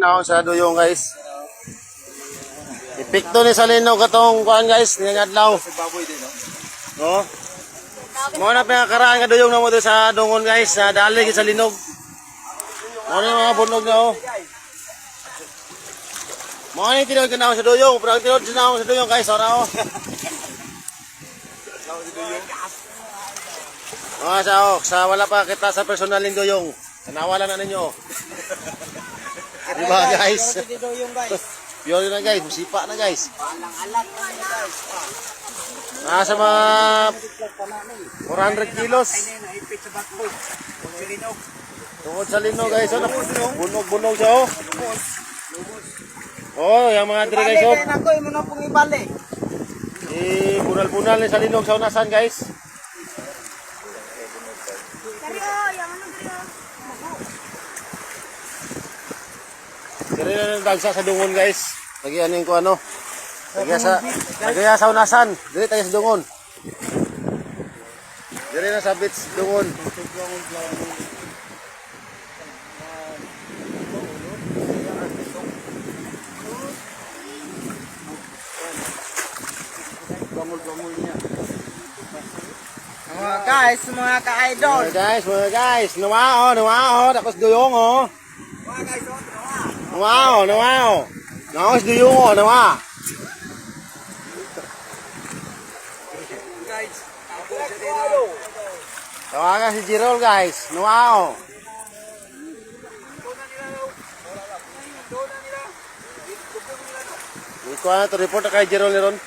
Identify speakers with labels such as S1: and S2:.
S1: ginaon sa duyong guys. Epekto ni sa linog katong kuan guys, ngayong adlaw. No? Mo na pinakakaraan nga duyong na mo sa dungon guys, na dali sa linog. Mo na mga bunog na oh. Mo ni tinod ginaon sa duyong, pero tinod ginaon sa duyong guys, ora oh. Sa wala pa kita sa personal ning duyong. Nawalan na ninyo. Diba guys? Yun na guys, musipa na guys. Nasa mga 400 kilos. Tungkol sa lino guys, ano? Bunog siya oh. Oh, yung mga dire guys oh. Bunal-bunal ni sa linog sa unasan guys. Dire na dagsa sa dungon guys. Lagyan ko ano. Lagyan sa unasan. Dire tayo sa dungon. Dire na sa beach dungon. Bangul-bangul niya. Mga ka-idol. Mga guys, nawao, tapos duyong oh. Nawao. Nawao is duyong oh, nawa. Tawagan si Jirol guys, nawao. Ikaw na to report kay Jirol ni Ron.